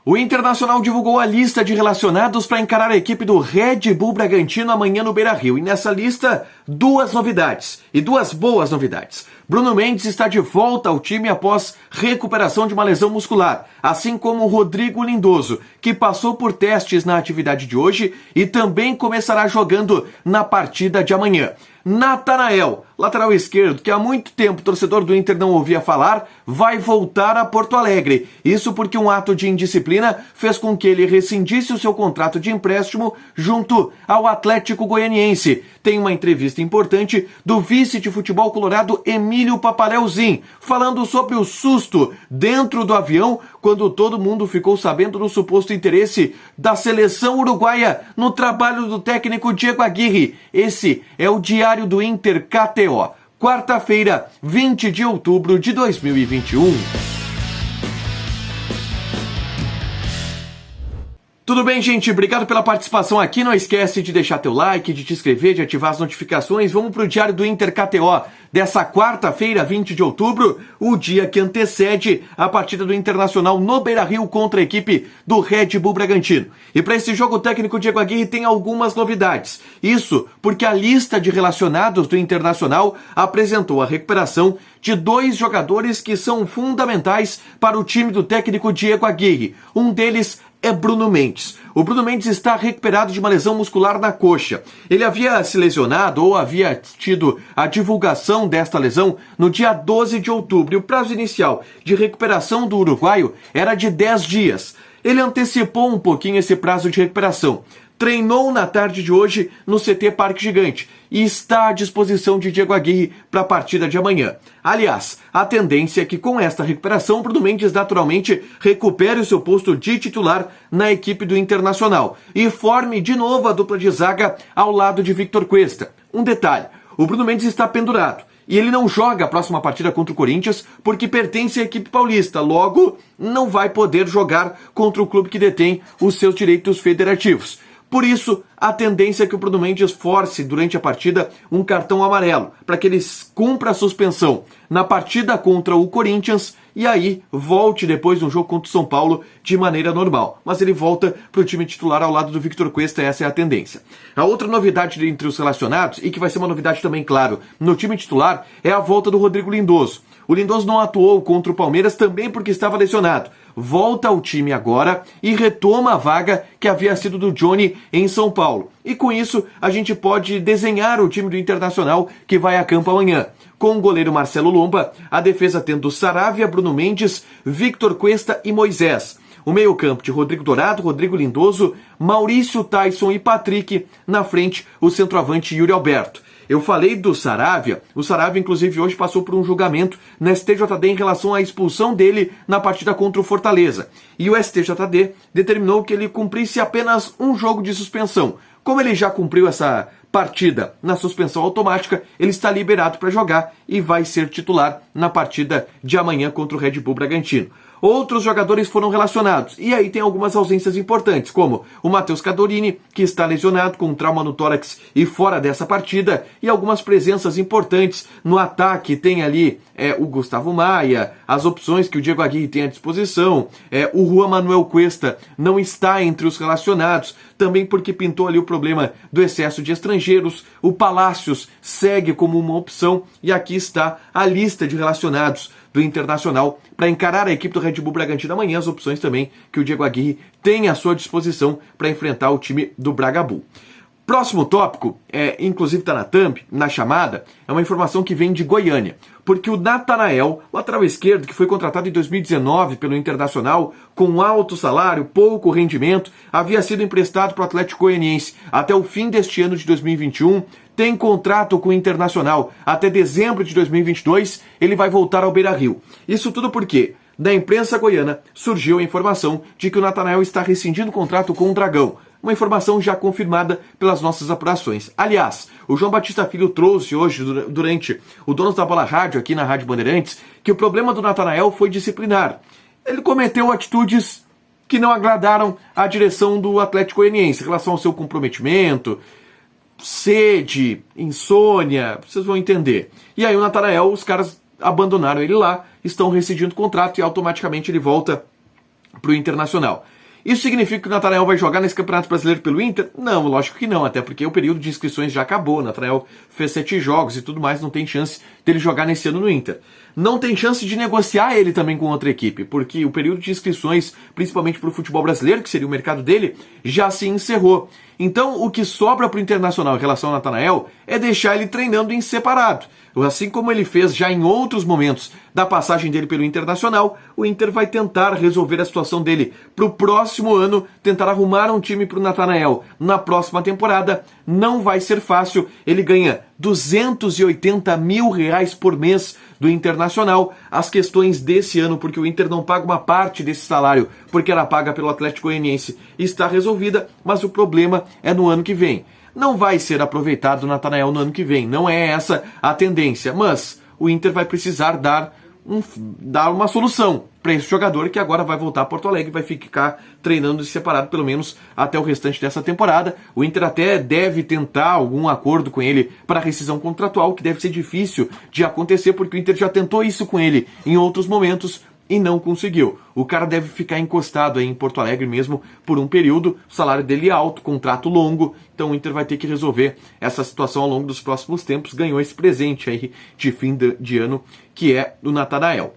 O Internacional divulgou a lista de relacionados para encarar a equipe do Red Bull Bragantino amanhã no Beira-Rio. E nessa lista, duas novidades, e duas boas novidades. Bruno Mendes está de volta ao time após recuperação de uma lesão muscular, assim como Rodrigo Lindoso, que passou por testes na atividade de hoje e também começará jogando na partida de amanhã. Natanael, lateral esquerdo, que há muito tempo o torcedor do Inter não ouvia falar, vai voltar a Porto Alegre. Isso porque um ato de indisciplina fez com que ele rescindisse o seu contrato de empréstimo junto ao Atlético Goianiense. Tem uma entrevista importante do vice de futebol colorado Emílio Paparelzin, falando sobre o susto dentro do avião quando todo mundo ficou sabendo do suposto interesse da seleção uruguaia no trabalho do técnico Diego Aguirre. Esse é o Diário do Inter KTO. Quarta-feira, 20 de outubro de 2021. Tudo bem, gente? Obrigado pela participação aqui. Não esquece de deixar teu like, de te inscrever, de ativar as notificações. Vamos para o Diário do Inter KTO dessa quarta-feira, 20 de outubro, o dia que antecede a partida do Internacional no Beira-Rio contra a equipe do Red Bull Bragantino. E para esse jogo, o técnico Diego Aguirre tem algumas novidades. Isso porque a lista de relacionados do Internacional apresentou a recuperação de dois jogadores que são fundamentais para o time do técnico Diego Aguirre. Um deles é Bruno Mendes. O Bruno Mendes está recuperado de uma lesão muscular na coxa. Ele havia se lesionado ou havia tido a divulgação desta lesão no dia 12 de outubro. E o prazo inicial de recuperação do uruguaio era de 10 dias. Ele antecipou um pouquinho esse prazo de recuperação. Treinou na tarde de hoje no CT Parque Gigante e está à disposição de Diego Aguirre para a partida de amanhã. Aliás, a tendência é que com esta recuperação, Bruno Mendes naturalmente recupere o seu posto de titular na equipe do Internacional e forme de novo a dupla de zaga ao lado de Victor Cuesta. Um detalhe, o Bruno Mendes está pendurado e ele não joga a próxima partida contra o Corinthians porque pertence à equipe paulista, logo não vai poder jogar contra o clube que detém os seus direitos federativos. Por isso, a tendência é que o Bruno Mendes force durante a partida um cartão amarelo, para que ele cumpra a suspensão na partida contra o Corinthians e aí volte depois no jogo contra o São Paulo de maneira normal. Mas ele volta para o time titular ao lado do Victor Cuesta, essa é a tendência. A outra novidade entre os relacionados, e que vai ser uma novidade também, claro, no time titular, é a volta do Rodrigo Lindoso. O Lindoso não atuou contra o Palmeiras também porque estava lesionado. Volta ao time agora e retoma a vaga que havia sido do Johnny em São Paulo. E com isso, a gente pode desenhar o time do Internacional que vai a campo amanhã. Com o goleiro Marcelo Lomba, a defesa tendo Saravia, Bruno Mendes, Victor Cuesta e Moisés. O meio-campo de Rodrigo Dourado, Rodrigo Lindoso, Maurício Tyson e Patrick. Na frente, o centroavante Yuri Alberto. Eu falei do Saravia. O Saravia, inclusive, hoje passou por um julgamento na STJD em relação à expulsão dele na partida contra o Fortaleza. E o STJD determinou que ele cumprisse apenas um jogo de suspensão. Como ele já cumpriu essa partida na suspensão automática, ele está liberado para jogar e vai ser titular na partida de amanhã contra o Red Bull Bragantino. Outros jogadores foram relacionados, e aí tem algumas ausências importantes, como o Matheus Cadorini, que está lesionado com um trauma no tórax e fora dessa partida, e algumas presenças importantes no ataque. Tem ali o Gustavo Maia, as opções que o Diego Aguirre tem à disposição, o Juan Manuel Cuesta não está entre os relacionados, também porque pintou ali o problema do excesso de estrangeiros. O Palácios segue como uma opção, e aqui está a lista de relacionados do Internacional para encarar a equipe do Red Bull Bragantino amanhã, as opções também que o Diego Aguirre tem à sua disposição para enfrentar o time do Braga Bull. Próximo tópico, inclusive está na thumb, na chamada, é uma informação que vem de Goiânia, porque o Natanael, lateral esquerdo, que foi contratado em 2019 pelo Internacional, com alto salário, pouco rendimento, havia sido emprestado para o Atlético Goianiense até o fim deste ano de 2021, tem contrato com o Internacional até dezembro de 2022, ele vai voltar ao Beira-Rio. Isso tudo porque, da imprensa goiana, surgiu a informação de que o Natanael está rescindindo o contrato com o Dragão. Uma informação já confirmada pelas nossas apurações. Aliás, o João Batista Filho trouxe hoje, durante o Donos da Bola Rádio, aqui na Rádio Bandeirantes, que o problema do Natanael foi disciplinar. Ele cometeu atitudes que não agradaram à direção do Atlético Goianiense em relação ao seu comprometimento, sede, insônia, vocês vão entender. E aí o Natanael, os caras abandonaram ele lá, estão rescindindo o contrato e automaticamente ele volta para o Internacional. Isso significa que o Natanael vai jogar nesse Campeonato Brasileiro pelo Inter? Não, lógico que não, até porque o período de inscrições já acabou. O Natanael fez 7 jogos e tudo mais, não tem chance dele jogar nesse ano no Inter. Não tem chance de negociar ele também com outra equipe, porque o período de inscrições, principalmente para o futebol brasileiro, que seria o mercado dele, já se encerrou. Então, o que sobra para o Internacional em relação ao Natanael é deixar ele treinando em separado. Assim como ele fez já em outros momentos da passagem dele pelo Internacional, o Inter vai tentar resolver a situação dele para o próximo ano, tentar arrumar um time para o Natanael na próxima temporada. Não vai ser fácil, ele ganha R$280 mil por mês do Internacional. As questões desse ano, porque o Inter não paga uma parte desse salário, porque era paga pelo Atlético Goianiense, está resolvida, mas o problema é no ano que vem. Não vai ser aproveitado o Natanael no ano que vem, não é essa a tendência, mas o Inter vai precisar dar uma solução para esse jogador que agora vai voltar a Porto Alegre e vai ficar treinando separado pelo menos até o restante dessa temporada. O Inter até deve tentar algum acordo com ele para rescisão contratual, que deve ser difícil de acontecer porque o Inter já tentou isso com ele em outros momentos e não conseguiu. O cara deve ficar encostado aí em Porto Alegre mesmo por um período, o salário dele é alto, contrato longo, então o Inter vai ter que resolver essa situação ao longo dos próximos tempos. Ganhou esse presente aí de fim de ano, que é do Natanael.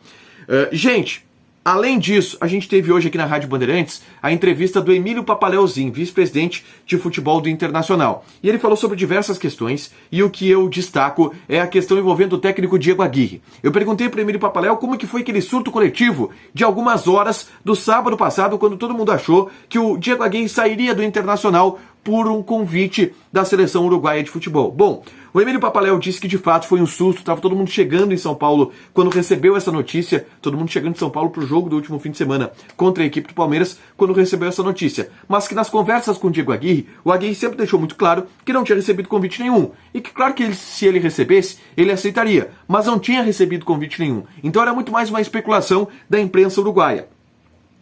Gente, além disso, a gente teve hoje aqui na Rádio Bandeirantes a entrevista do Emílio Papaleuzinho, vice-presidente de futebol do Internacional. E ele falou sobre diversas questões, e o que eu destaco é a questão envolvendo o técnico Diego Aguirre. Eu perguntei para o Emílio Papaleu como que foi aquele surto coletivo de algumas horas do sábado passado, quando todo mundo achou que o Diego Aguirre sairia do Internacional por um convite da seleção uruguaia de futebol. Bom, o Emílio Papaleu disse que de fato foi um susto, estava todo mundo chegando em São Paulo quando recebeu essa notícia, todo mundo chegando em São Paulo para o jogo do último fim de semana contra a equipe do Palmeiras, quando recebeu essa notícia. Mas que nas conversas com o Diego Aguirre, o Aguirre sempre deixou muito claro que não tinha recebido convite nenhum. E que claro que se ele recebesse, ele aceitaria, mas não tinha recebido convite nenhum. Então era muito mais uma especulação da imprensa uruguaia.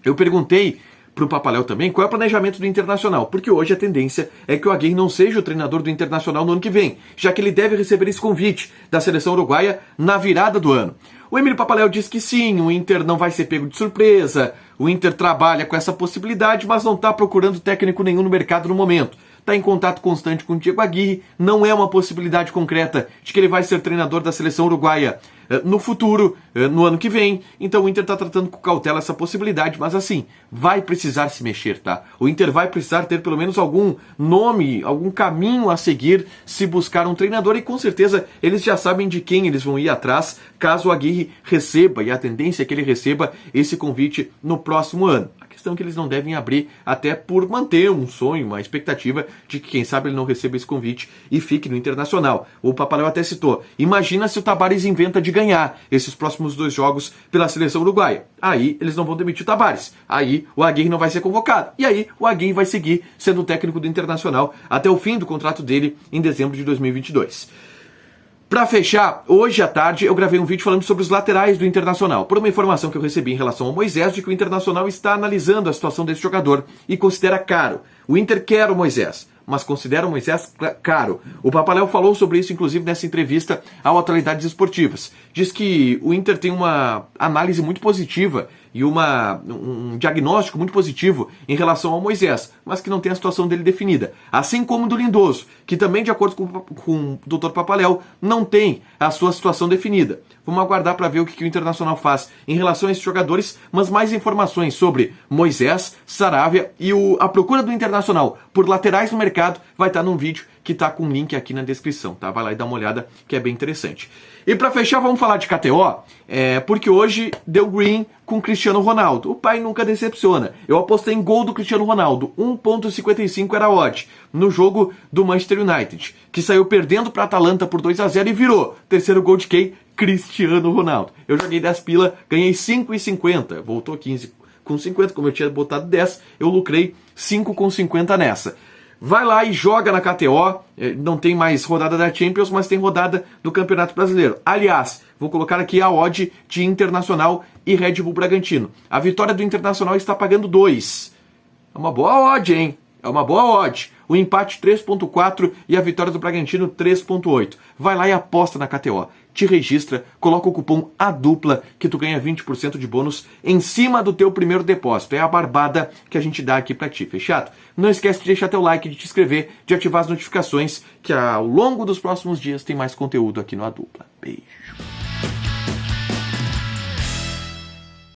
Eu perguntei para o Papaleu também qual é o planejamento do Internacional, porque hoje a tendência é que o Aguirre não seja o treinador do Internacional no ano que vem, já que ele deve receber esse convite da seleção uruguaia na virada do ano. O Emílio Papaleu disse que sim, o Inter não vai ser pego de surpresa, o Inter trabalha com essa possibilidade, mas não está procurando técnico nenhum no mercado no momento. Está em contato constante com o Diego Aguirre, não é uma possibilidade concreta de que ele vai ser treinador da seleção uruguaia no futuro, no ano que vem. Então o Inter está tratando com cautela essa possibilidade, mas assim, vai precisar se mexer, tá? O Inter vai precisar ter pelo menos algum nome, algum caminho a seguir se buscar um treinador, e com certeza eles já sabem de quem eles vão ir atrás caso o Aguirre receba, e a tendência é que ele receba esse convite no próximo ano. A questão é que eles não devem abrir, até por manter um sonho, uma expectativa de que quem sabe ele não receba esse convite e fique no Internacional. O Papaleu até citou, imagina se o Tabárez inventa de ganhar esses próximos 2 jogos pela seleção uruguaia. Aí eles não vão demitir o Tabárez, aí o Aguirre não vai ser convocado, e aí o Aguirre vai seguir sendo o técnico do Internacional até o fim do contrato dele em dezembro de 2022. Para fechar, hoje à tarde eu gravei um vídeo falando sobre os laterais do Internacional, por uma informação que eu recebi em relação ao Moisés, de que o Internacional está analisando a situação desse jogador e considera caro. O Inter quer o Moisés, mas considera o Moisés caro. O Papaleu falou sobre isso, inclusive, nessa entrevista ao Atualidades Esportivas. Diz que o Inter tem uma análise muito positiva e um diagnóstico muito positivo em relação ao Moisés, mas que não tem a situação dele definida. Assim como do Lindoso, que também, de acordo com o Dr. Papaleu, não tem a sua situação definida. Vamos aguardar para ver o que o Internacional faz em relação a esses jogadores, mas mais informações sobre Moisés, Saravia e a procura do Internacional por laterais no mercado vai estar num vídeo que está com um link aqui na descrição, tá? Vai lá e dá uma olhada, que é bem interessante. E para fechar, vamos falar de KTO, porque hoje deu green com Cristiano Ronaldo. O pai nunca decepciona. Eu apostei em gol do Cristiano Ronaldo, 1,55 era a odd, no jogo do Manchester United, que saiu perdendo para a Atalanta por 2-0 e virou. Terceiro gol de quem? Cristiano Ronaldo. Eu joguei 10 pila, ganhei 5,50, voltou 15,50, como eu tinha botado 10, eu lucrei 5,50 nessa. Vai lá e joga na KTO, não tem mais rodada da Champions, mas tem rodada do Campeonato Brasileiro. Aliás, vou colocar aqui a odd de Internacional e Red Bull Bragantino. A vitória do Internacional está pagando 2. É uma boa odd, hein? É uma boa odd. O empate 3,4 e a vitória do Bragantino 3,8. Vai lá e aposta na KTO. te registra, coloca o cupom ADUPLA que tu ganha 20% de bônus em cima do teu primeiro depósito. É a barbada que a gente dá aqui pra ti, fechado? Não esquece de deixar teu like, de te inscrever, de ativar as notificações, que ao longo dos próximos dias tem mais conteúdo aqui no ADUPLA. Beijo!